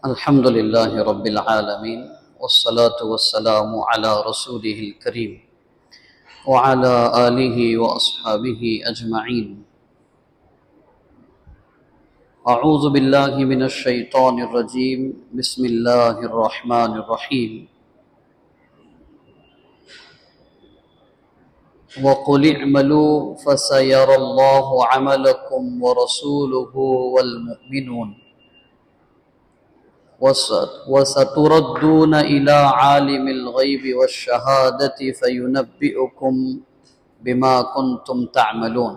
الحمد للہ رب العالمین والصلاة والسلام علی رسولہ الکریم وعلی آلہ واصحابہ اجمعین۔ اعوذ باللہ من الشیطان الرجیم، بسم اللہ الرحمن الرحیم۔ وَقُلِ اعْمَلُوا فَسَيَرَى اللَّهُ عَمَلَكُمْ وَرَسُولُهُ وَالْمُؤْمِنُونَ وَسَتُرَدُّونَ إِلَى عَالِمِ الْغَيْبِ وَالشَّهَادَةِ فَيُنَبِّئُكُم بِمَا كُنتُمْ تَعْمَلُونَ۔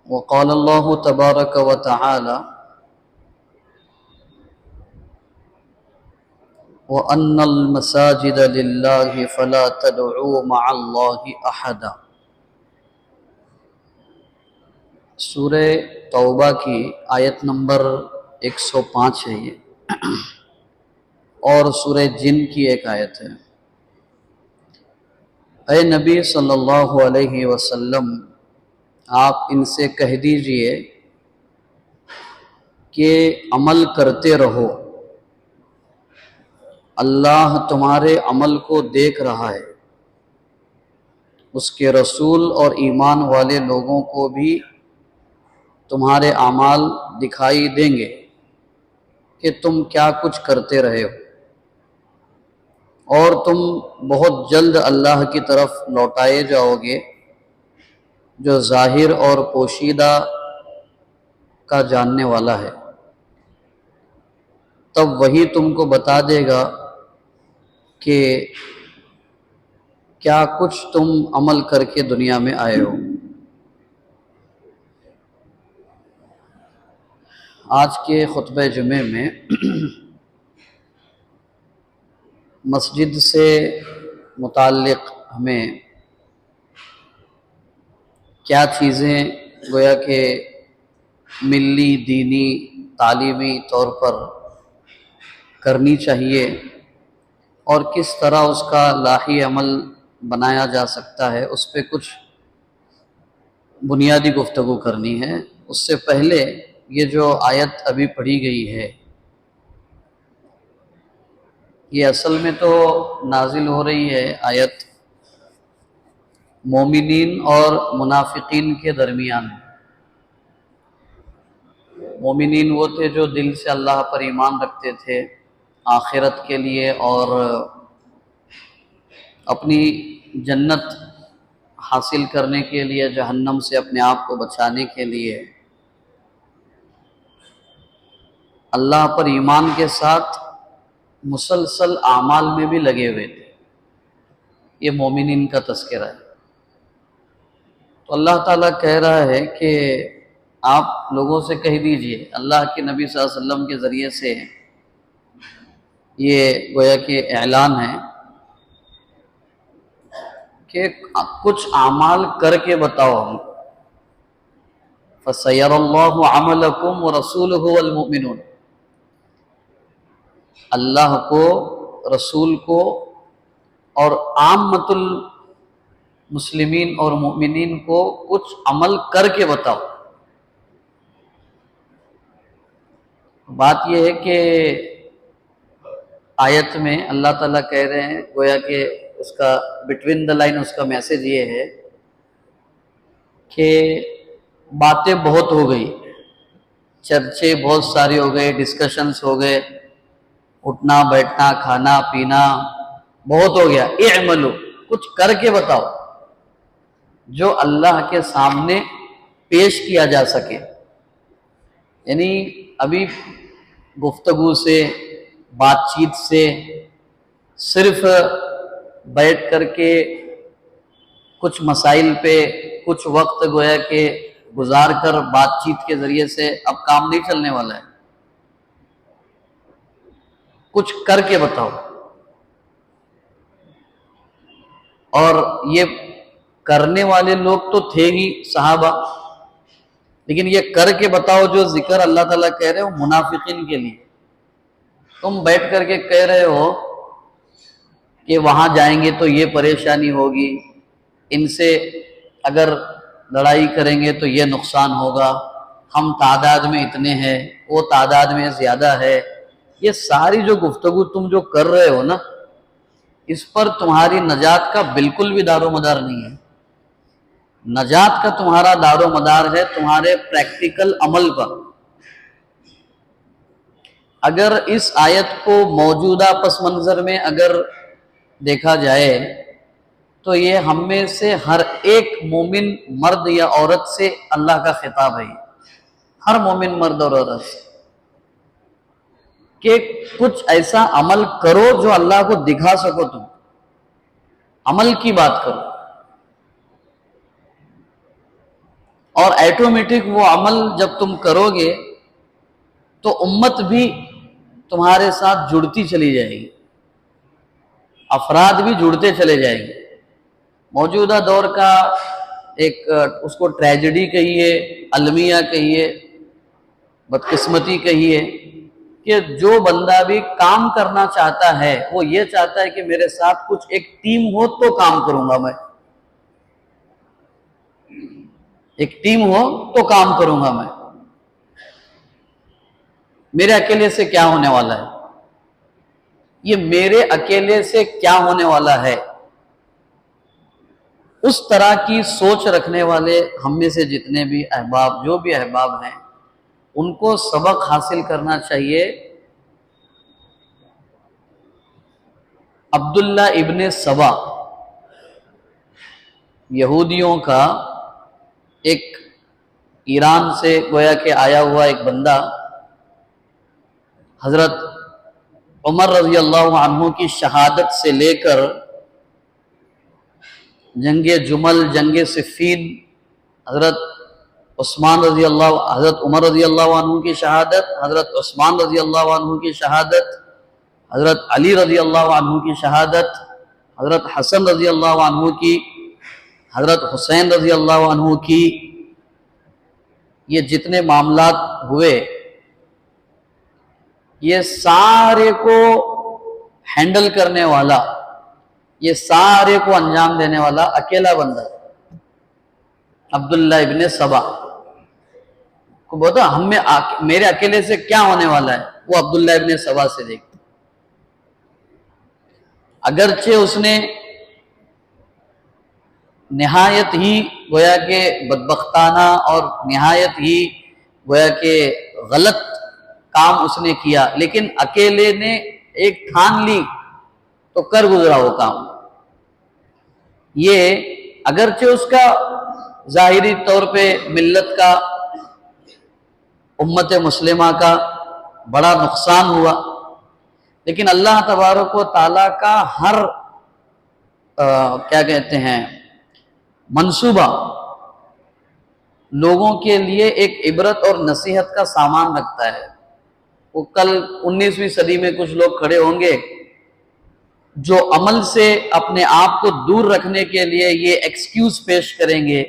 وقال اللہ تبارک و تعالی: وَأَنَّ الْمَسَاجِدَ لِلَّهِ فَلَا تَدْعُوا مَعَ اللَّهِ أَحَدًا۔ سورہ توبہ کی آیت نمبر 105 ہے یہ، اور سورہ جن کی ایک آیت ہے۔ اے نبی صلی اللہ علیہ وسلم، آپ ان سے کہہ دیجئے کہ عمل کرتے رہو، اللہ تمہارے عمل کو دیکھ رہا ہے، اس کے رسول اور ایمان والے لوگوں کو بھی تمہارے اعمال دکھائی دیں گے کہ تم کیا کچھ کرتے رہے ہو، اور تم بہت جلد اللہ کی طرف لوٹائے جاؤ گے، جو ظاہر اور پوشیدہ کا جاننے والا ہے۔ تب وہی تم کو بتا دے گا کہ کیا کچھ تم عمل کر کے دنیا میں آئے ہو۔ آج کے خطبہ جمعے میں مسجد سے متعلق ہمیں کیا چیزیں گویا کہ ملی، دینی، تعلیمی طور پر کرنی چاہیے، اور کس طرح اس کا لاہی عمل بنایا جا سکتا ہے، اس پہ کچھ بنیادی گفتگو کرنی ہے۔ اس سے پہلے یہ جو آیت ابھی پڑھی گئی ہے، یہ اصل میں تو نازل ہو رہی ہے آیت مومنین اور منافقین کے درمیان۔ مومنین وہ تھے جو دل سے اللہ پر ایمان رکھتے تھے، آخرت کے لیے اور اپنی جنت حاصل کرنے کے لیے، جہنم سے اپنے آپ کو بچانے کے لیے اللہ پر ایمان کے ساتھ مسلسل اعمال میں بھی لگے ہوئے تھے۔ یہ مومنین کا تذکرہ ہے۔ تو اللہ تعالیٰ کہہ رہا ہے کہ آپ لوگوں سے کہہ دیجئے، اللہ کے نبی صلی اللہ علیہ وسلم کے ذریعے سے یہ گویا کہ اعلان ہے کہ کچھ اعمال کر کے بتاؤ ہم۔ فَسَيَرَى اللَّهُ عَمَلَكُمْ وَرَسُولُهُ وَالْمُؤْمِنُونَ، اللہ کو، رسول کو اور عامۃ المسلمین اور مؤمنین کو کچھ عمل کر کے بتاؤ۔ بات یہ ہے کہ آیت میں اللہ تعالیٰ کہہ رہے ہیں، گویا کہ اس کا بٹوین دا لائن اس کا میسج یہ ہے کہ باتیں بہت ہو گئی، چرچے بہت ساری ہو گئے، ڈسکشنز ہو گئے، اٹھنا بیٹھنا کھانا پینا بہت ہو گیا۔ اعملوا، کچھ کر کے بتاؤ جو اللہ کے سامنے پیش کیا جا سکے۔ یعنی ابھی گفتگو سے، بات چیت سے، صرف بیٹھ کر کے کچھ مسائل پہ کچھ وقت گویا کہ گزار کر بات چیت کے ذریعے سے اب کام نہیں چلنے والا ہے۔ کچھ کر کے بتاؤ، اور یہ کرنے والے لوگ تو تھے ہی صحابہ، لیکن یہ کر کے بتاؤ جو ذکر اللہ تعالیٰ کہہ رہے ہیں وہ منافقین کے لیے۔ تم بیٹھ کر کے کہہ رہے ہو کہ وہاں جائیں گے تو یہ پریشانی ہوگی، ان سے اگر لڑائی کریں گے تو یہ نقصان ہوگا، ہم تعداد میں اتنے ہیں، وہ تعداد میں زیادہ ہے، یہ ساری جو گفتگو تم جو کر رہے ہو نا، اس پر تمہاری نجات کا بالکل بھی دار و مدار نہیں ہے۔ نجات کا تمہارا دار و مدار ہے تمہارے پریکٹیکل عمل پر۔ اگر اس آیت کو موجودہ پس منظر میں اگر دیکھا جائے تو یہ ہم میں سے ہر ایک مومن مرد یا عورت سے اللہ کا خطاب ہے، ہر مومن مرد اور عورت سے، کہ کچھ ایسا عمل کرو جو اللہ کو دکھا سکو، تم عمل کی بات کرو، اور ایٹومیٹک وہ عمل جب تم کرو گے تو امت بھی تمہارے ساتھ جڑتی چلی جائے گی، افراد بھی جڑتے چلے جائیں گے۔ موجودہ دور کا ایک اس کو ٹریجڈی کہیے، المیہ کہیے، بدقسمتی کہیے، کہ جو بندہ بھی کام کرنا چاہتا ہے وہ یہ چاہتا ہے کہ میرے ساتھ کچھ ایک ٹیم ہو تو کام کروں گا، میں ایک ٹیم ہو تو کام کروں گا، میں میرے اکیلے سے کیا ہونے والا ہے، یہ میرے اکیلے سے کیا ہونے والا ہے۔ اس طرح کی سوچ رکھنے والے ہم میں سے جتنے بھی احباب، جو بھی احباب ہیں، ان کو سبق حاصل کرنا چاہیے عبداللہ ابن سبا، یہودیوں کا ایک ایران سے گویا کہ آیا ہوا ایک بندہ، حضرت عمر رضی اللہ عنہ کی شہادت سے لے کر جنگ جمل، جنگ صفین، حضرت حضرت عمر رضی اللہ عنہ کی شہادت، حضرت عثمان رضی اللہ عنہ کی شہادت، حضرت علی رضی اللہ عنہ کی شہادت، حضرت حسن رضی اللہ عنہ کی، حضرت حسین رضی اللہ عنہ کی، یہ جتنے معاملات ہوئے یہ سارے کو ہینڈل کرنے والا، یہ سارے کو انجام دینے والا اکیلا بندہ عبداللہ ابن سبا کو بولا ہم میں میرے اکیلے سے کیا ہونے والا ہے، وہ عبداللہ ابن سبا سے دیکھ، اگرچہ اس نے نہایت ہی گویا کہ بدبختانہ اور نہایت ہی گویا کہ غلط کام اس نے کیا، لیکن اکیلے نے ایک ٹھان لی تو کر گزرا وہ کام۔ یہ اگرچہ اس کا ظاہری طور پہ ملت کا، امت مسلمہ کا بڑا نقصان ہوا، لیکن اللہ تبارک و تعالیٰ کا ہر کیا کہتے ہیں منصوبہ لوگوں کے لیے ایک عبرت اور نصیحت کا سامان رکھتا ہے۔ وہ کل 19ویں صدی میں کچھ لوگ کھڑے ہوں گے جو عمل سے اپنے آپ کو دور رکھنے کے لیے یہ ایکسکیوز پیش کریں گے،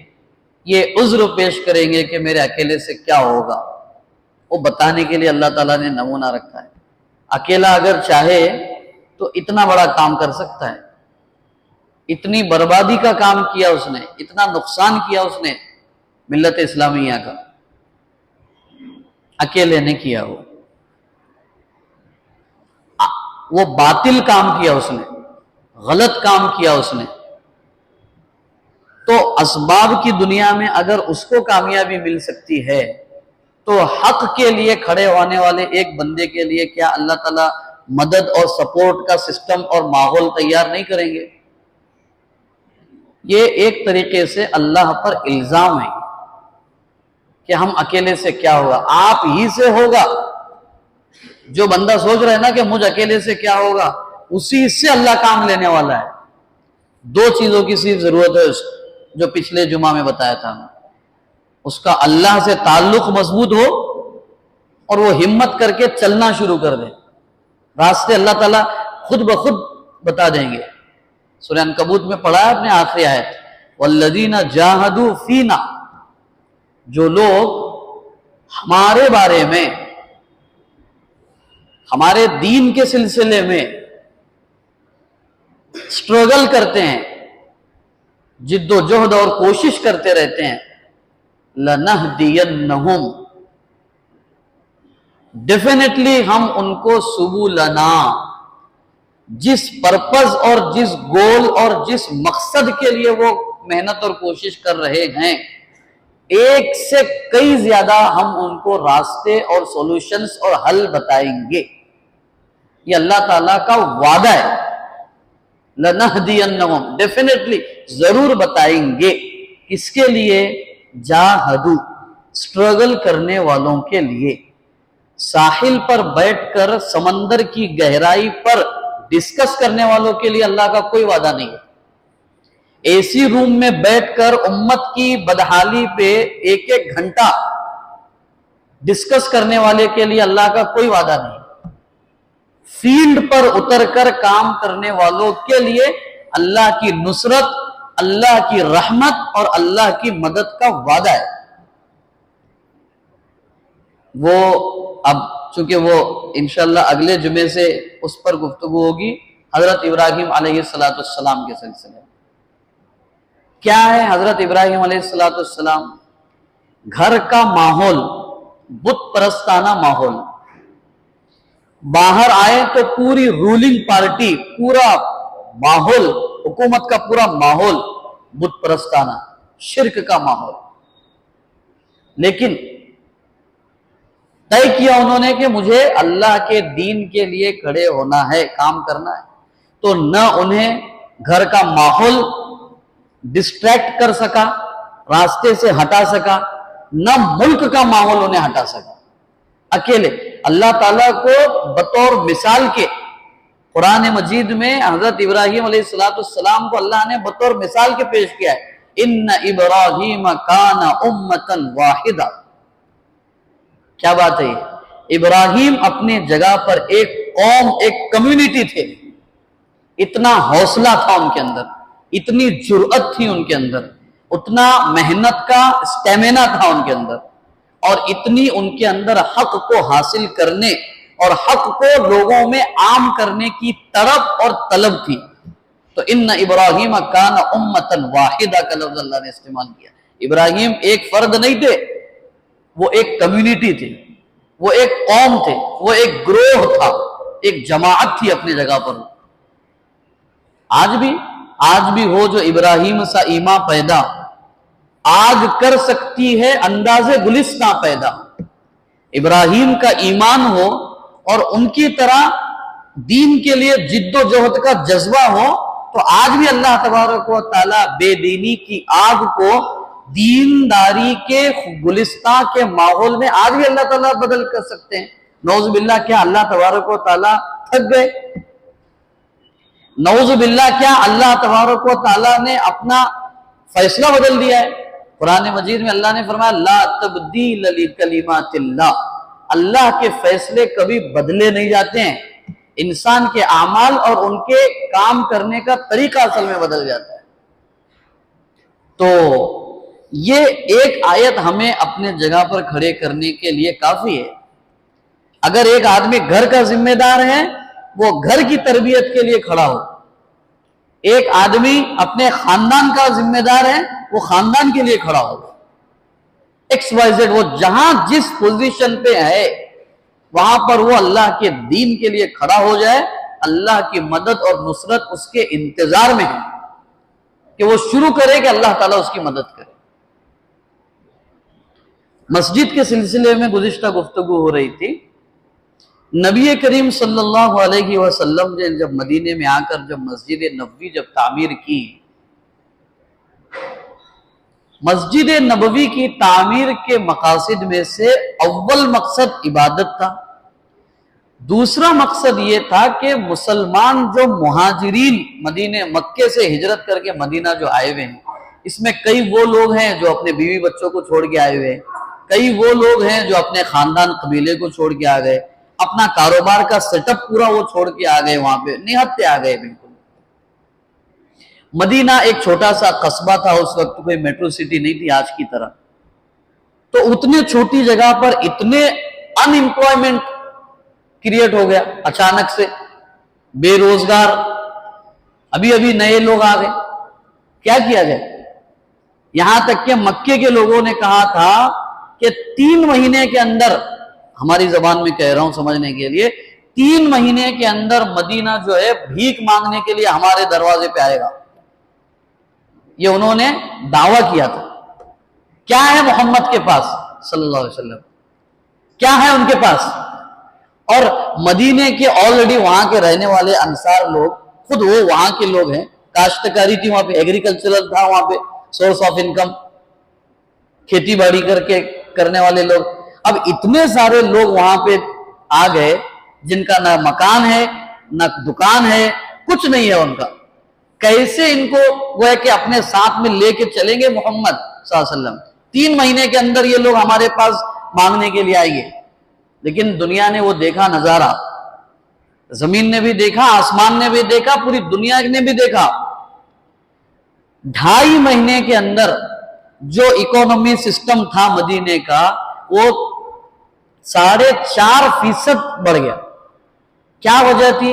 یہ عذر پیش کریں گے کہ میرے اکیلے سے کیا ہوگا، وہ بتانے کے لیے اللہ تعالیٰ نے نمونہ رکھا ہے۔ اکیلا اگر چاہے تو اتنا بڑا کام کر سکتا ہے، اتنی بربادی کا کام کیا اس نے، اتنا نقصان کیا اس نے ملت اسلامیہ کا، اکیلے نے کیا، وہ باطل کام کیا اس نے، غلط کام کیا اس نے۔ تو اسباب کی دنیا میں اگر اس کو کامیابی مل سکتی ہے تو حق کے لیے کھڑے ہونے والے ایک بندے کے لیے کیا اللہ تعالیٰ مدد اور سپورٹ کا سسٹم اور ماحول تیار نہیں کریں گے؟ یہ ایک طریقے سے اللہ پر الزام ہے کہ ہم اکیلے سے کیا ہوگا، آپ ہی سے ہوگا۔ جو بندہ سوچ رہا ہے نا کہ مجھ اکیلے سے کیا ہوگا، اسی سے اللہ کام لینے والا ہے۔ دو چیزوں کی صرف ضرورت ہے اس کو، جو پچھلے جمعہ میں بتایا تھا، اس کا اللہ سے تعلق مضبوط ہو اور وہ ہمت کر کے چلنا شروع کر دے، راستے اللہ تعالیٰ خود بخود بتا دیں گے۔ سورہ عنکبوت میں پڑھا ہے اپنے آخری آیت، والذین جاہدوا فینا، جو لوگ ہمارے بارے میں ہمارے دین کے سلسلے میں اسٹرگل کرتے ہیں، جد و جہد اور کوشش کرتے رہتے ہیں، لَنَهْدِيَنَّهُمْ، ڈیفینیٹلی ہم ان کو سبلنا، جس پرپز اور جس گول اور جس مقصد کے لیے وہ محنت اور کوشش کر رہے ہیں، ایک سے کئی زیادہ ہم ان کو راستے اور سولوشنز اور حل بتائیں گے۔ یہ اللہ تعالیٰ کا وعدہ ہے، لَنَهْدِيَنَّهُمْ، ڈیفینیٹلی ضرور بتائیں گے۔ کس کے لیے؟ جاہدو، اسٹرگل کرنے والوں کے لیے۔ ساحل پر بیٹھ کر سمندر کی گہرائی پر ڈسکس کرنے والوں کے لیے اللہ کا کوئی وعدہ نہیں ہے۔ اے سی روم میں بیٹھ کر امت کی بدحالی پہ ایک ایک گھنٹہ ڈسکس کرنے والے کے لیے اللہ کا کوئی وعدہ نہیں ہے۔ فیلڈ پر اتر کر کام کرنے والوں کے لیے اللہ کی نصرت، اللہ کی رحمت اور اللہ کی مدد کا وعدہ ہے۔ وہ اب چونکہ وہ انشاءاللہ اگلے جمعے سے اس پر گفتگو ہوگی، حضرت ابراہیم علیہ السلام کے سلسلے میں۔ کیا ہے حضرت ابراہیم علیہ السلام؟ گھر کا ماحول بت پرستانہ ماحول، باہر آئے تو پوری رولنگ پارٹی، پورا ماحول، حکومت کا پورا ماحول بت پرستانہ، شرک کا ماحول۔ لیکن طے کیا انہوں نے کہ مجھے اللہ کے دین کے لیے کھڑے ہونا ہے، کام کرنا ہے، تو نہ انہیں گھر کا ماحول ڈسٹریکٹ کر سکا، راستے سے ہٹا سکا، نہ ملک کا ماحول انہیں ہٹا سکا۔ اکیلے اللہ تعالیٰ کو بطور مثال کے قرآن مجید میں حضرت ابراہیم علیہ السلام کو اللہ نے بطور مثال کے پیش کیا ہے، ان ابراہیم کان امۃ واحدہ۔ کیا بات ہے یہ؟ ابراہیم اپنے جگہ پر ایک قوم، ایک کمیونٹی تھے۔ اتنا حوصلہ تھا ان کے اندر، اتنی جرأت تھی ان کے اندر، اتنا محنت کا اسٹیمینا تھا ان کے اندر، اور اتنی ان کے اندر حق کو حاصل کرنے اور حق کو لوگوں میں عام کرنے کی طرف اور طلب تھی۔ تو ان ابراہیم کان امۃ واحدہ کا لفظ اللہ نے استعمال کیا۔ ابراہیم ایک فرد نہیں تھے، وہ ایک کمیونٹی تھی، وہ ایک قوم تھے، وہ ایک گروہ تھا، ایک جماعت تھی اپنی جگہ پر۔ آج بھی ہو جو ابراہیم سا ایمان پیدا، آگ کر سکتی ہے انداز گلستاں پیدا۔ ابراہیم کا ایمان ہو اور ان کی طرح دین کے لیے جد و جہد کا جذبہ ہو، تو آج بھی اللہ تبارک و تعالیٰ بے دینی کی آگ کو دینداری کے گلستان کے ماحول میں آج بھی اللہ تعالیٰ بدل کر سکتے ہیں۔ نعوذ باللہ، کیا اللہ تبارک و تعالیٰ تھک گئے؟ نعوذ باللہ، کیا اللہ تبارک و تعالیٰ نے اپنا فیصلہ بدل دیا ہے؟ قرآن مجید میں اللہ نے فرمایا لا تبدیل لکلمات اللہ، اللہ کے فیصلے کبھی بدلے نہیں جاتے ہیں، انسان کے اعمال اور ان کے کام کرنے کا طریقہ اصل میں بدل جاتا ہے۔ تو یہ ایک آیت ہمیں اپنے جگہ پر کھڑے کرنے کے لیے کافی ہے۔ اگر ایک آدمی گھر کا ذمہ دار ہے، وہ گھر کی تربیت کے لیے کھڑا ہو، ایک آدمی اپنے خاندان کا ذمہ دار ہے، وہ خاندان کے لیے کھڑا ہو، ایکس وائی زیڈ، وہ جہاں جس پوزیشن پہ ہے وہاں پر وہ اللہ کے دین کے لیے کھڑا ہو جائے۔ اللہ کی مدد اور نصرت اس کے انتظار میں ہے کہ وہ شروع کرے کہ اللہ تعالیٰ اس کی مدد کرے۔ مسجد کے سلسلے میں گزشتہ گفتگو ہو رہی تھی۔ نبی کریم صلی اللہ علیہ وسلم نے جب مدینے میں آ کر جب مسجد نبوی جب تعمیر کی، مسجد نبوی کی تعمیر کے مقاصد میں سے اول مقصد عبادت تھا، دوسرا مقصد یہ تھا کہ مسلمان جو مہاجرین مدینے مکے سے ہجرت کر کے مدینہ جو آئے ہوئے ہیں، اس میں کئی وہ لوگ ہیں جو اپنے بیوی بچوں کو چھوڑ کے آئے ہوئے ہیں، کئی وہ لوگ ہیں جو اپنے خاندان قبیلے کو چھوڑ کے آ گئے، اپنا کاروبار کا سیٹ اپ پورا وہ چھوڑ کے آ گئے، وہاں پہ نہتے آ گئے بالکل۔ مدینہ ایک چھوٹا سا قصبہ تھا، اس وقت کوئی میٹرو سٹی نہیں تھی آج کی طرح، تو اتنے چھوٹی جگہ پر اتنے ان ایمپلائمنٹ کریٹ ہو گیا اچانک سے، بے روزگار، ابھی ابھی نئے لوگ آ گئے، کیا کیا جائے؟ یہاں تک کہ مکے کے لوگوں نے کہا تھا کہ 3 مہینے کے اندر، ہماری زبان میں کہہ رہا ہوں سمجھنے کے لیے، 3 مہینے کے اندر مدینہ جو ہے بھیک مانگنے کے لیے ہمارے دروازے پہ آئے گا، یہ انہوں نے دعویٰ کیا تھا۔ کیا ہے محمد کے پاس صلی اللہ علیہ وسلم، کیا ہے ان کے پاس؟ اور مدینے کے آلریڈی وہاں کے رہنے والے انصار لوگ، خود وہ وہاں کے لوگ ہیں، کاشتکاری تھی وہاں پہ، ایگریکلچرل تھا وہاں پہ سورس آف انکم، کھیتی باڑی کر کے کرنے والے لوگ۔ اب اتنے سارے لوگ وہاں پہ آ گئے جن کا نہ مکان ہے نہ دکان ہے، کچھ نہیں ہے ان کا، کیسے ان کو وہ ہے کہ اپنے ساتھ میں لے کے چلیں گے محمد صلی اللہ علیہ وسلم؟ 3 مہینے کے اندر یہ لوگ ہمارے پاس مانگنے کے لیے آئیں گے۔ لیکن دنیا نے وہ دیکھا نظارہ، زمین نے بھی دیکھا، آسمان نے بھی دیکھا، پوری دنیا نے بھی دیکھا، 2.5 مہینے کے اندر جو اکانومی سسٹم تھا مدینے کا وہ 4.5% بڑھ گیا۔ کیا وجہ تھی؟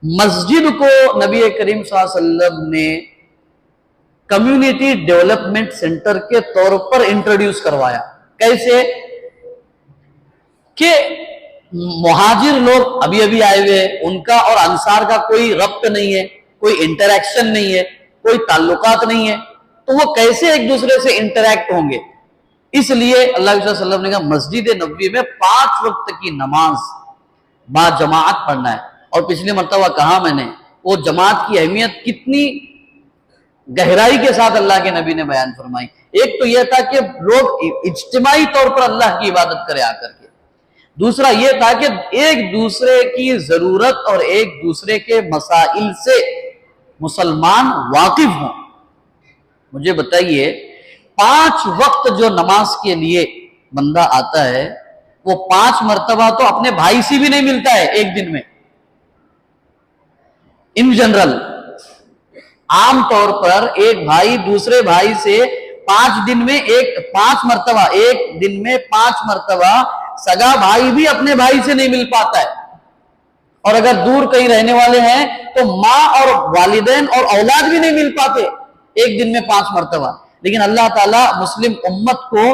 مسجد کو نبی کریم صلی اللہ علیہ وسلم نے کمیونٹی ڈیولپمنٹ سینٹر کے طور پر انٹروڈیوس کروایا۔ کیسے کہ مہاجر لوگ ابھی ابھی آئے ہوئے، ان کا اور انصار کا کوئی ربط نہیں ہے، کوئی انٹریکشن نہیں ہے، کوئی تعلقات نہیں ہے، تو وہ کیسے ایک دوسرے سے انٹریکٹ ہوں گے؟ اس لیے اللہ علیہ وسلم نے کہا مسجد نبوی میں 5 وقت کی نماز با جماعت پڑھنا ہے۔ اور پچھلی مرتبہ کہا میں نے وہ جماعت کی اہمیت کتنی گہرائی کے ساتھ اللہ کے نبی نے بیان فرمائی۔ ایک تو یہ تھا کہ لوگ اجتماعی طور پر اللہ کی عبادت کرے آ کر کے، دوسرا یہ تھا کہ ایک دوسرے کی ضرورت اور ایک دوسرے کے مسائل سے مسلمان واقف ہوں۔ مجھے بتائیے 5 وقت جو نماز کے لیے بندہ آتا ہے وہ 5 مرتبہ تو اپنے بھائی سے بھی نہیں ملتا ہے ایک دن میں۔ ان جنرل عام طور پر ایک بھائی دوسرے بھائی سے 5 دن میں 5 مرتبہ، ایک دن میں 5 مرتبہ سگا بھائی بھی اپنے بھائی سے نہیں مل پاتا ہے۔ اور اگر دور کہیں رہنے والے ہیں تو ماں اور والدین اور اولاد بھی نہیں مل پاتے ایک دن میں 5 مرتبہ۔ لیکن اللہ تعالیٰ مسلم امت کو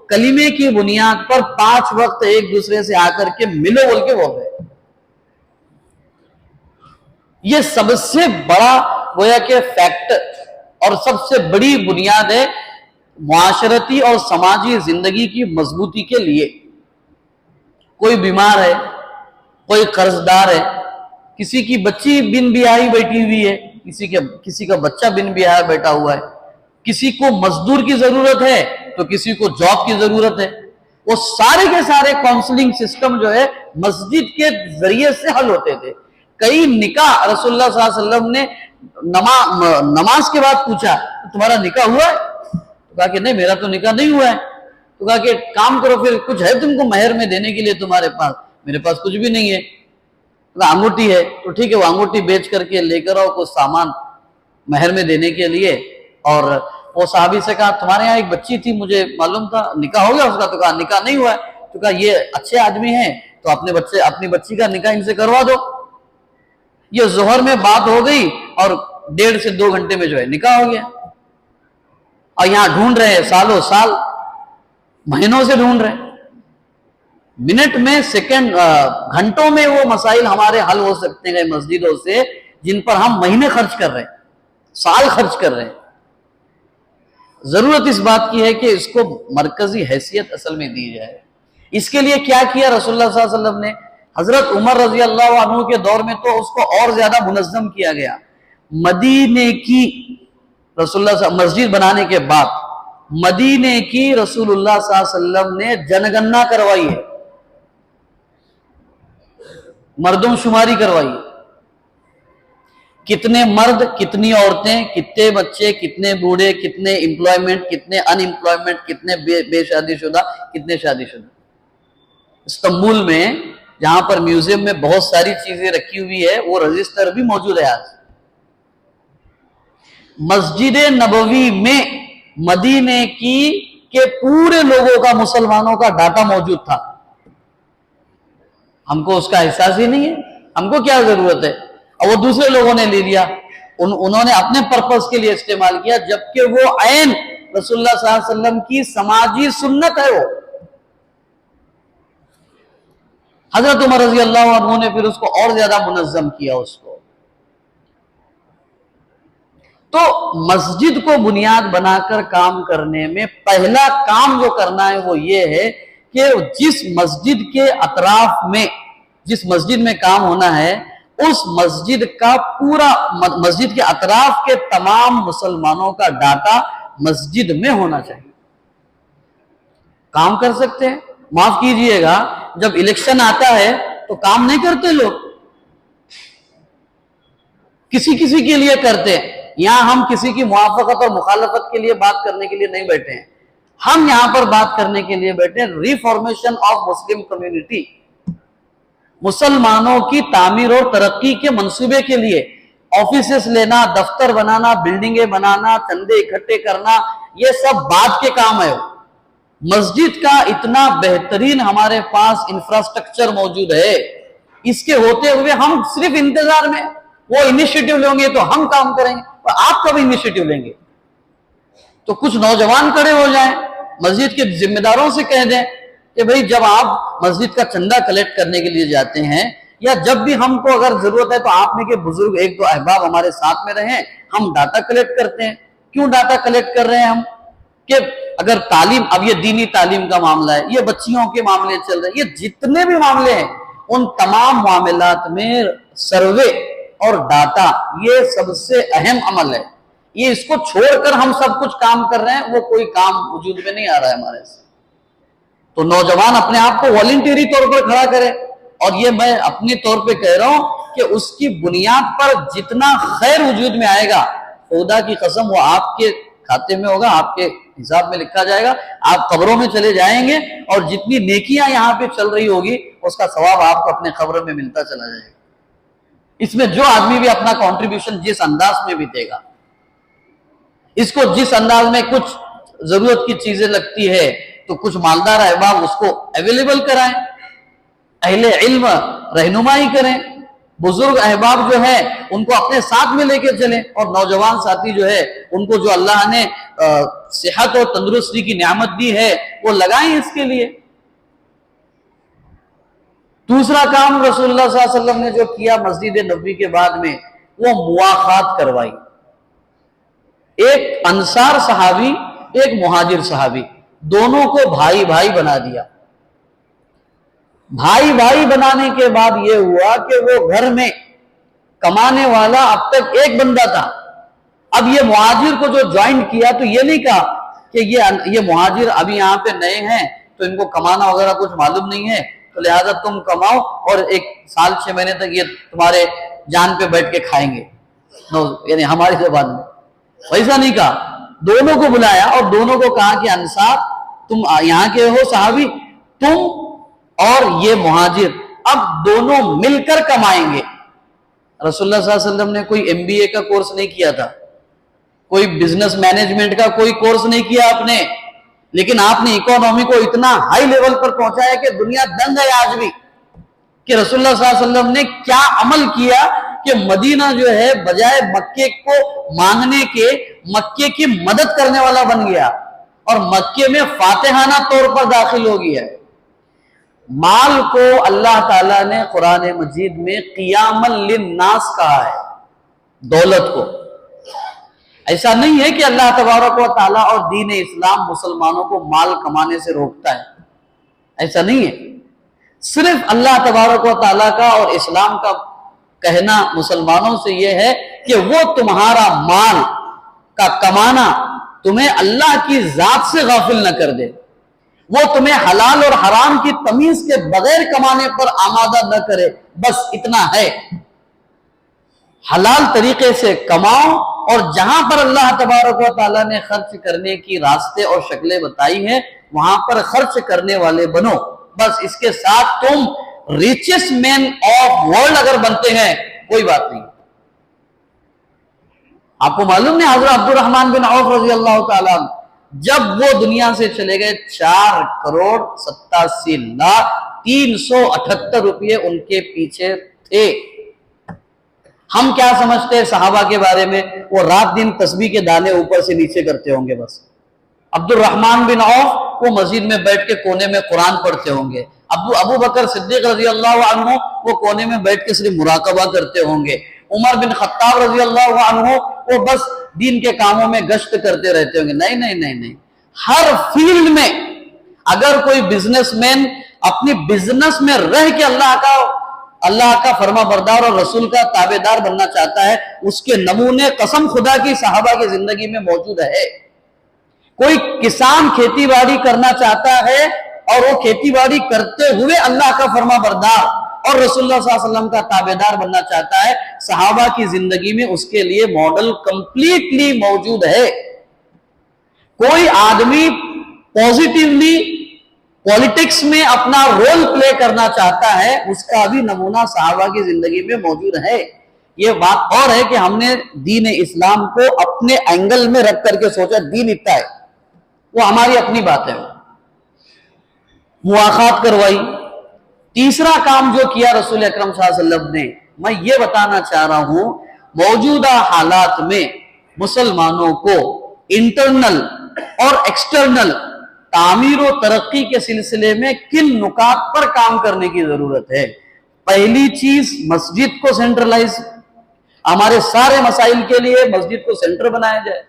کلمے کی بنیاد پر 5 وقت ایک دوسرے سے آ کر کے ملو بول کے بول رہے۔ یہ سب سے بڑا گویا کہ فیکٹ اور سب سے بڑی بنیاد ہے معاشرتی اور سماجی زندگی کی مضبوطی کے لیے۔ کوئی بیمار ہے، کوئی قرض دار ہے، کسی کی بچی بن بیاہی بیٹھی ہوئی ہے، کسی کا بچہ بن بیاہا بیٹھا ہوا ہے، کسی کو مزدور کی ضرورت ہے تو کسی کو جاب کی ضرورت ہے، وہ سارے کے سارے کاؤنسلنگ سسٹم جو ہے مسجد کے ذریعے سے حل ہوتے تھے۔ کئی نکاح رسول اللہ صلی اللہ علیہ وسلم نے نماز کے بعد پوچھا تمہارا نکاح ہوا ہے؟ تو کہا کہ نہیں میرا تو نکاح نہیں ہوا ہے۔ تو کہا کہ کام کرو پھر، کچھ ہے تم کو مہر میں دینے کے لیے تمہارے پاس؟ میرے پاس کچھ بھی نہیں ہے۔ انگوٹھی ہے تو ٹھیک ہے، وہ انگوٹھی بیچ کر کے لے کر آؤ کچھ سامان مہر میں دینے کے لیے۔ اور وہ صحابی سے کہا تمہارے یہاں ایک بچی تھی مجھے معلوم تھا، نکاح ہو گیا اس کا؟ تو کہا نکاح نہیں ہوا ہے۔ تو کہا یہ اچھے آدمی ہیں تو اپنی بچی کا نکاح ان سے کروا دو۔ یہ ظہر میں بات ہو گئی اور 1.5 سے 2 گھنٹے میں جو ہے نکاح ہو گیا۔ اور یہاں ڈھونڈ رہے ہیں سالوں سال، مہینوں سے ڈھونڈ رہے ہیں، منٹ میں سیکنڈ گھنٹوں میں وہ مسائل ہمارے حل ہو سکتے ہیں مسجدوں سے، جن پر ہم مہینے خرچ کر رہے ہیں، سال خرچ کر رہے ہیں۔ ضرورت اس بات کی ہے کہ اس کو مرکزی حیثیت اصل میں دی جائے۔ اس کے لیے کیا کیا رسول اللہ صلی اللہ علیہ وسلم نے؟ حضرت عمر رضی اللہ عنہ کے دور میں تو اس کو اور زیادہ منظم کیا گیا۔ مدینے کی رسول اللہ صلی اللہ علیہ وسلم مسجد بنانے کے بعد مدینے کی رسول اللہ صلی اللہ علیہ وسلم نے جنگننا کروائی ہے، مردم شماری کروائی ہے، کتنے مرد کتنی عورتیں کتنے بچے کتنے بوڑھے کتنے امپلائمنٹ کتنے ان امپلائمنٹ کتنے بے شادی شدہ کتنے شادی شدہ۔ استنبول میں جہاں پر میوزیم میں بہت ساری چیزیں رکھی ہوئی ہے وہ رجسٹر بھی موجود ہے آج۔ مسجد نبوی میں مدینے کے پورے لوگوں کا مسلمانوں کا ڈاٹا موجود تھا۔ ہم کو اس کا احساس ہی نہیں ہے، ہم کو کیا ضرورت ہے؟ اور وہ دوسرے لوگوں نے لے لیا، انہوں نے اپنے پرپس کے لیے استعمال کیا، جبکہ وہ عین رسول اللہ صلی اللہ علیہ وسلم کی سماجی سنت ہے۔ وہ حضرت عمر رضی اللہ عنہ نے پھر اس کو اور زیادہ منظم کیا اس کو۔ تو مسجد کو بنیاد بنا کر کام کرنے میں پہلا کام جو کرنا ہے وہ یہ ہے کہ جس مسجد کے اطراف میں، جس مسجد میں کام ہونا ہے، اس مسجد کا پورا، مسجد کے اطراف کے تمام مسلمانوں کا ڈاٹا مسجد میں ہونا چاہیے۔ کام کر سکتے ہیں، معاف کیجئے گا، جب الیکشن آتا ہے تو کام نہیں کرتے لوگ، کسی کسی کے لیے کرتے ہیں۔ یہاں ہم کسی کی موافقت اور مخالفت کے لیے بات کرنے کے لیے نہیں بیٹھے ہیں، ہم یہاں پر بات کرنے کے لیے بیٹھے ہیں ریفارمیشن آف مسلم کمیونٹی، مسلمانوں کی تعمیر اور ترقی کے منصوبے کے لیے۔ آفیسز لینا، دفتر بنانا، بلڈنگیں بنانا، چندے اکٹھے کرنا، یہ سب بعد کے کام ہے۔ مسجد کا اتنا بہترین ہمارے پاس انفراسٹرکچر موجود ہے، اس کے ہوتے ہوئے ہم صرف انتظار میں، وہ انیشیٹو لیں گے تو ہم کام کریں گے، اور آپ کب انیشیٹو لیں گے؟ تو کچھ نوجوان کھڑے ہو جائیں، مسجد کے ذمہ داروں سے کہہ دیں کہ بھئی جب آپ مسجد کا چندہ کلیکٹ کرنے کے لیے جاتے ہیں، یا جب بھی ہم کو اگر ضرورت ہے تو آپ میں کے بزرگ ایک دو احباب ہمارے ساتھ میں رہیں، ہم ڈاٹا کلیکٹ کرتے ہیں۔ کیوں ڈاٹا کلیکٹ کر رہے ہیں ہم؟ کہ اگر تعلیم، اب یہ دینی تعلیم کا معاملہ ہے، یہ بچیوں کے معاملے چل رہے ہیں، یہ جتنے بھی معاملے ہیں، ان تمام معاملات میں سروے اور ڈاٹا یہ سب سے اہم عمل ہے۔ یہ اس کو چھوڑ کر ہم سب کچھ کام کر رہے ہیں، وہ کوئی کام وجود میں نہیں آ رہا ہے ہمارے سے۔ تو نوجوان اپنے آپ کو والنٹری طور پر کھڑا کرے، اور یہ میں اپنی طور پہ کہہ رہا ہوں کہ اس کی بنیاد پر جتنا خیر وجود میں آئے گا، خدا کی قسم وہ آپ کے کھاتے میں ہوگا، آپ کے حساب میں لکھا جائے گا، آپ قبروں میں چلے جائیں گے، اور جتنی نیکیاں یہاں پہ چل رہی ہوگی اس کا ثواب آپ کو اپنے قبر میں ملتا چلا جائے گا۔ اس میں جو آدمی بھی اپنا کنٹریبیوشن جس انداز میں بھی دے گا، اس کو جس انداز میں کچھ ضرورت کی چیزیں لگتی ہے تو کچھ مالدار احباب اس کو اویلیبل کرائیں، اہل علم رہنمائی کریں، بزرگ احباب جو ہے ان کو اپنے ساتھ میں لے کے چلیں، اور نوجوان ساتھی جو ہے ان کو جو اللہ نے صحت اور تندرستی کی نعمت دی ہے وہ لگائیں اس کے لیے۔ دوسرا کام رسول اللہ صلی اللہ علیہ وسلم نے جو کیا مسجد نبوی کے بعد میں، وہ مواخات کروائی۔ ایک انصار صحابی، ایک مہاجر صحابی، دونوں کو بھائی بھائی بنا دیا۔ بھائی بھائی بنانے کے بعد یہ ہوا کہ وہ گھر میں کمانے والا اب تک ایک بندہ تھا، اب یہ مہاجر کو جو جوائن کیا تو یہ نہیں کہا کہ یہ مہاجر ابھی یہاں پہ نئے ہیں تو ان کو کمانا وغیرہ کچھ معلوم نہیں ہے، تو لہٰذا تم کماؤ اور 1 سال 6 مہینے تک یہ تمہارے جان پہ بیٹھ کے کھائیں گے، یعنی ہماری زبان میں ویسا نہیں کہا۔ دونوں کو بلایا اور دونوں کو کہا کہ انصار تم یہاں کے ہو صحابی، تم اور یہ مہاجر اب دونوں مل کر کمائیں گے۔ رسول اللہ صلی اللہ علیہ وسلم نے کوئی MBA کا کورس نہیں کیا تھا، کوئی بزنس مینجمنٹ کا کوئی کورس نہیں کیا آپ نے، لیکن آپ نے اکانومی کو اتنا ہائی لیول پر پہنچایا کہ دنیا دنگ ہے آج بھی کہ رسول اللہ صلی اللہ علیہ وسلم نے کیا عمل کیا کہ مدینہ جو ہے بجائے مکے کو مانگنے کے مکے کی مدد کرنے والا بن گیا، اور مکے میں فاتحانہ طور پر داخل ہو گیا۔ مال کو اللہ تعالیٰ نے قرآن مجید میں قیاما للناس کہا ہے، دولت کو۔ ایسا نہیں ہے کہ اللہ تبارک و تعالیٰ اور دین اسلام مسلمانوں کو مال کمانے سے روکتا ہے، ایسا نہیں ہے۔ صرف اللہ تبارک و تعالیٰ کا اور اسلام کا کہنا مسلمانوں سے یہ ہے کہ وہ تمہارا مال کا کمانا تمہیں اللہ کی ذات سے غافل نہ کر دے، وہ تمہیں حلال اور حرام کی تمیز کے بغیر کمانے پر آمادہ نہ کرے، بس اتنا ہے۔ حلال طریقے سے کماؤ، اور جہاں پر اللہ تبارک و تعالیٰ نے خرچ کرنے کی راستے اور شکلیں بتائی ہیں وہاں پر خرچ کرنے والے بنو، بس اس کے ساتھ تم ریچسٹ مین آف ورلڈ اگر بنتے ہیں کوئی بات نہیں۔ آپ کو معلوم نہیں حضرت عبد الرحمن بن عوف رضی اللہ تعالیٰ جب وہ دنیا سے چلے گئے 4,87,378 روپے ان کے پیچھے تھے۔ ہم کیا سمجھتے ہیں صحابہ کے بارے میں؟ وہ رات دن تسبیح کے دانے اوپر سے نیچے کرتے ہوں گے بس۔ عبد الرحمن بن عوف وہ مسجد میں بیٹھ کے کونے میں قرآن پڑھتے ہوں گے۔ ابو بکر صدیق رضی اللہ عنہ وہ کونے میں بیٹھ کے صرف مراقبہ کرتے ہوں گے۔ عمر بن خطاب رضی اللہ عنہ وہ بس دین کے کاموں میں گشت کرتے رہتے ہوں گے۔ نہیں، ہر فیلڈ میں اگر کوئی بزنس مین اپنی بزنس میں رہ کے اللہ کا فرما بردار اور رسول کا تابع دار بننا چاہتا ہے، اس کے نمونے قسم خدا کی صحابہ کی زندگی میں موجود ہے۔ کوئی کسان کھیتی باڑی کرنا چاہتا ہے اور وہ کھیتی باڑی کرتے ہوئے اللہ کا فرما بردار اور رسول اللہ صلی اللہ علیہ وسلم کا تابع دار بننا چاہتا ہے، صحابہ کی زندگی میں اس کے لیے ماڈل کمپلیٹلی موجود ہے۔ کوئی آدمی پوزیٹیولی پولیٹکس میں اپنا رول پلے کرنا چاہتا ہے، اس کا بھی نمونہ صحابہ کی زندگی میں موجود ہے۔ یہ بات اور ہے کہ ہم نے دین اسلام کو اپنے اینگل میں رکھ کر کے سوچا دین اتنا ہے، وہ ہماری اپنی بات ہے۔ مواخات کروائی۔ تیسرا کام جو کیا رسول اکرم صلی اللہ علیہ وسلم نے، میں یہ بتانا چاہ رہا ہوں موجودہ حالات میں مسلمانوں کو انٹرنل اور ایکسٹرنل تعمیر و ترقی کے سلسلے میں کن نکات پر کام کرنے کی ضرورت ہے۔ پہلی چیز مسجد کو سینٹرلائز، ہمارے سارے مسائل کے لیے مسجد کو سینٹر بنایا جائے،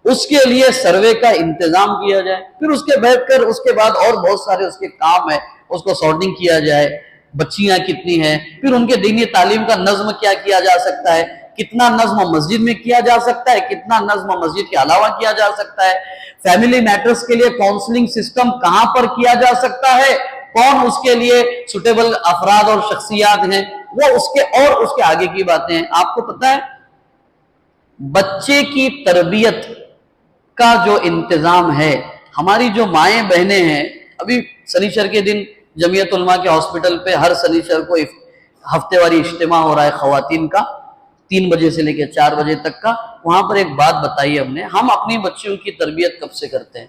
اس کے لیے سروے کا انتظام کیا جائے، پھر اس کے بیٹھ کر اس کے بعد اور بہت سارے اس کے کام ہے، اس کو سارٹنگ کیا جائے، بچیاں کتنی ہیں، پھر ان کے دینی تعلیم کا نظم کیا جا سکتا ہے، کتنا نظم مسجد میں کیا جا سکتا ہے، کتنا نظم مسجد کے علاوہ کیا جا سکتا ہے، فیملی میٹرز کے لیے کاؤنسلنگ سسٹم کہاں پر کیا جا سکتا ہے، کون اس کے لیے سوٹیبل افراد اور شخصیات ہیں، وہ اس کے آگے کی باتیں ہیں۔ آپ کو پتہ ہے بچے کی تربیت کا جو انتظام ہے، ہماری جو مائیں بہنیں ہیں، ابھی سنیچر کے دن جمعیت علماء کے ہاسپٹل پہ ہر سنیچر کو ہفتے واری اجتماع ہو رہا ہے خواتین کا، 3 بجے سے لے کے 4 بجے تک کا۔ وہاں پر ایک بات بتائی ہم اپنی بچیوں کی تربیت کب سے کرتے ہیں؟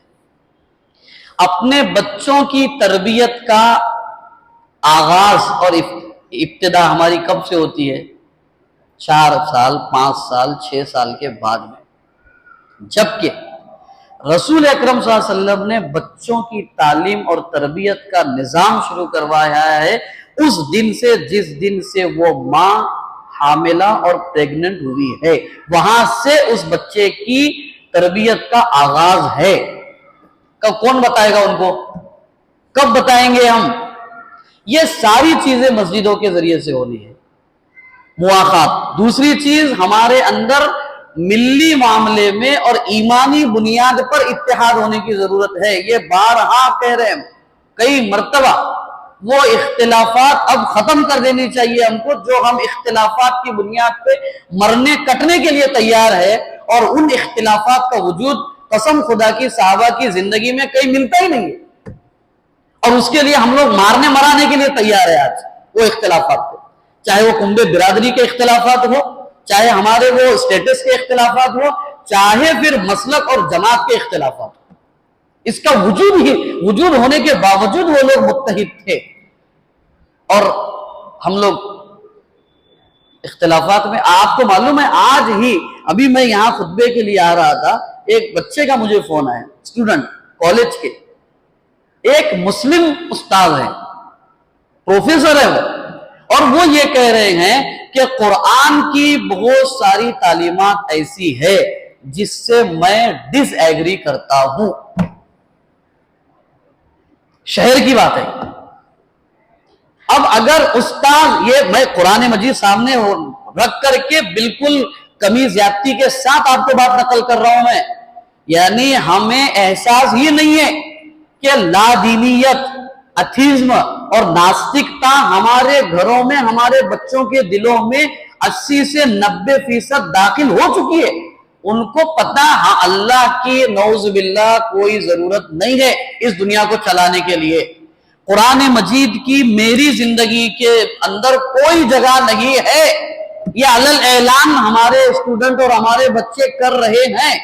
اپنے بچوں کی تربیت کا آغاز اور ابتدا ہماری کب سے ہوتی ہے؟ 4 سال 5 سال 6 سال کے بعد میں، جبکہ رسول اکرم صلی اللہ علیہ وسلم نے بچوں کی تعلیم اور تربیت کا نظام شروع کروایا ہے اس دن سے جس دن سے وہ ماں حاملہ اور پریگننٹ ہوئی ہے، وہاں سے اس بچے کی تربیت کا آغاز ہے۔ کون بتائے گا ان کو؟ کب بتائیں گے ہم؟ یہ ساری چیزیں مسجدوں کے ذریعے سے ہونی ہے۔ مواخات دوسری چیز، ہمارے اندر ملی معاملے میں اور ایمانی بنیاد پر اتحاد ہونے کی ضرورت ہے۔ یہ بارہا کہہ رہے ہیں کئی مرتبہ، وہ اختلافات اب ختم کر دینی چاہیے ہم کو، جو ہم اختلافات کی بنیاد پہ مرنے کٹنے کے لیے تیار ہے، اور ان اختلافات کا وجود قسم خدا کی صحابہ کی زندگی میں کہیں ملتا ہی نہیں ہے، اور اس کے لیے ہم لوگ مارنے مرانے کے لیے تیار ہے آج وہ اختلافات کو، چاہے وہ کنبے برادری کے اختلافات ہو، چاہے ہمارے وہ اسٹیٹس کے اختلافات ہو، چاہے پھر مسلک اور جماعت کے اختلافات ہو۔ اس کا وجود ہونے کے باوجود وہ لوگ متحد تھے، اور ہم لوگ اختلافات میں، آپ کو معلوم ہے آج ہی ابھی میں یہاں خطبے کے لیے آ رہا تھا، ایک بچے کا مجھے فون آیا، اسٹوڈنٹ کالج کے، ایک مسلم استاد ہے، پروفیسر ہے وہ، اور وہ یہ کہہ رہے ہیں کہ قرآن کی بہت ساری تعلیمات ایسی ہے جس سے میں ڈس ایگری کرتا ہوں۔ شہر کی بات ہے۔ اب اگر استاد، یہ میں قرآن مجید سامنے رکھ کر کے بالکل کمی زیادتی کے ساتھ آپ کو بات نقل کر رہا ہوں میں، یعنی ہمیں احساس ہی نہیں ہے کہ لادینیت، اتھیزم اور ناستکتا ہمارے گھروں میں، ہمارے بچوں کے دلوں میں 80 سے 90% داخل ہو چکی ہے۔ ان کو پتا ہاں اللہ کی نعوذ باللہ کوئی ضرورت نہیں ہے اس دنیا کو چلانے کے لیے، قرآن مجید کی میری زندگی کے اندر کوئی جگہ نہیں ہے، یہ علل اعلان ہمارے اسٹوڈنٹ اور ہمارے بچے کر رہے ہیں۔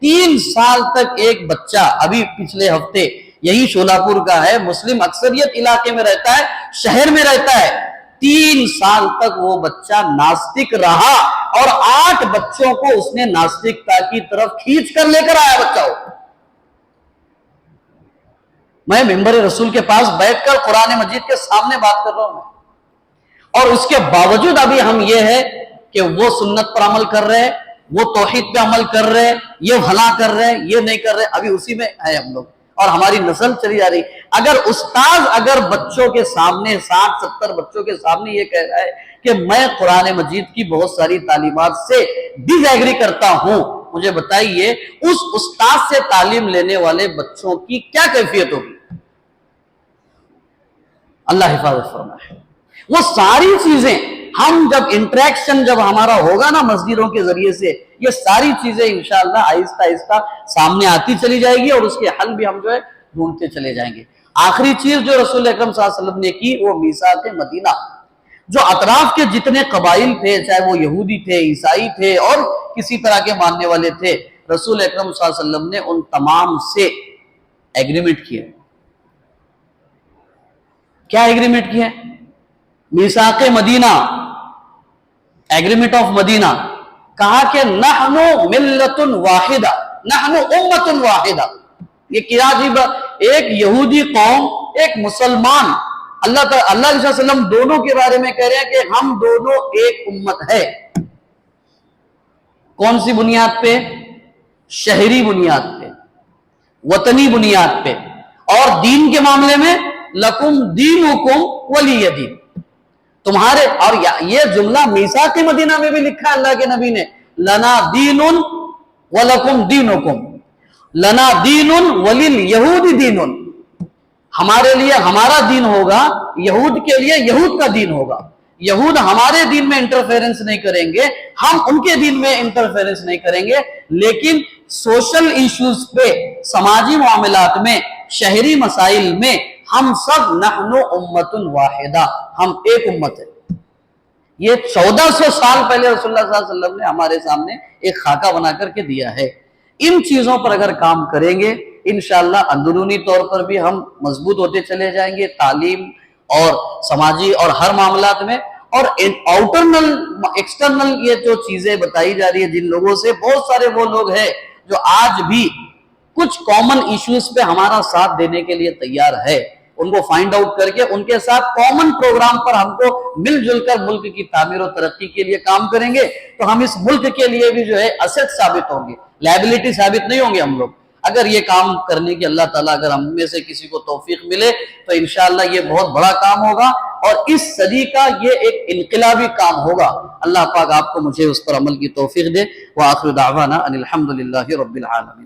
3 سال تک ایک بچہ، ابھی پچھلے ہفتے یہی شولاپور کا ہے، مسلم اکثریت علاقے میں رہتا ہے، شہر میں رہتا ہے، 3 سال تک وہ بچہ ناستک رہا اور 8 بچوں کو اس نے ناستکتا کی طرف کھینچ کر لے کر آیا بچہ ہو۔ میں ممبر رسول کے پاس بیٹھ کر قرآن مجید کے سامنے بات کر رہا ہوں، اور اس کے باوجود ابھی ہم یہ ہے کہ وہ سنت پر عمل کر رہے، وہ توحید پہ عمل کر رہے، یہ بھلا کر رہے، یہ نہیں کر رہے، ابھی اسی میں ہے ہم لوگ، اور ہماری نسل چلی جا رہی۔ اگر استاذ اگر بچوں کے سامنے 60-70 بچوں کے سامنے یہ کہہ رہا ہے کہ میں قرآن مجید کی بہت ساری تعلیمات سے ڈس ایگری کرتا ہوں، مجھے بتائیے اس استاذ سے تعلیم لینے والے بچوں کی کیا کیفیت ہوگی؟ اللہ حفاظت فرمائے۔ وہ ساری چیزیں ہم جب انٹریکشن جب ہمارا ہوگا نا مسجدوں کے ذریعے سے، یہ ساری چیزیں انشاءاللہ آہستہ آہستہ سامنے آتی چلی جائے گی، اور اس کے حل بھی ہم جو ہے ڈھونڈتے چلے جائیں گے۔ آخری چیز جو رسول اکرم صلی اللہ علیہ وسلم نے کی وہ میثاق مدینہ، جو اطراف کے جتنے قبائل تھے، چاہے وہ یہودی تھے، عیسائی تھے اور کسی طرح کے ماننے والے تھے، رسول اکرم صلی اللہ علیہ وسلم نے ان تمام سے ایگریمنٹ کیا۔ کیا ایگریمنٹ کیا؟ میثاق مدینہ، ایگریمنٹ آف مدینہ، کہا کہ نحن ملت واحدہ، نحن امت واحدہ۔ یہ کیا عجیب، ایک یہودی قوم، ایک مسلمان، اللہ کے صلی اللہ علیہ وسلم دونوں کے بارے میں کہہ رہے ہیں کہ ہم دونوں ایک امت ہے۔ کون سی بنیاد پہ؟ شہری بنیاد پہ، وطنی بنیاد پہ، اور دین کے معاملے میں لکم دینکم ولی دین، تمہارے، اور یہ جملہ میثاق مدینہ میں بھی لکھا ہے اللہ کے نبی نے، لنا دین ولکم دینکم، لنا دین ولیلیہود دین، ہمارے لیے ہمارا دین ہوگا، یہود کے لیے یہود کا دین ہوگا۔ یہود ہمارے دین میں انٹرفیرنس نہیں کریں گے، ہم ان کے دین میں انٹرفیرنس نہیں کریں گے، لیکن سوشل ایشوز پہ، سماجی معاملات میں، شہری مسائل میں ہم سب نحن امت واحدہ، ہم ایک امت ہے۔ یہ 1400 سال پہلے رسول اللہ صلی اللہ علیہ وسلم نے ہمارے سامنے ایک خاکہ بنا کر کے دیا ہے۔ ان چیزوں پر اگر کام کریں گے انشاءاللہ اندرونی طور پر بھی ہم مضبوط ہوتے چلے جائیں گے، تعلیم اور سماجی اور ہر معاملات میں، اور آؤٹرنل ایکسٹرنل یہ جو چیزیں بتائی جا رہی ہے جن لوگوں سے، بہت سارے وہ لوگ ہیں جو آج بھی کچھ کامن ایشوز پہ ہمارا ساتھ دینے کے لیے تیار ہے، ان کو فائنڈ آؤٹ کر کے ان کے ساتھ کامن پروگرام پر ہم کو مل جل کر ملک کی تعمیر و ترقی کے لیے کام کریں گے، تو ہم اس ملک کے لیے بھی جو ہے اسٹ ثابت ہوں گے، لائبلٹی ثابت نہیں ہوں گے ہم لوگ۔ اگر یہ کام کرنے کی اللہ تعالیٰ اگر ہم میں سے کسی کو توفیق ملے تو انشاءاللہ یہ بہت بڑا کام ہوگا، اور اس صدی کا یہ ایک انقلابی کام ہوگا۔ اللہ پاک آپ کو مجھے اس پر عمل کی توفیق دے۔ وآخر دعوانا ان الحمدللہ رب العالمین۔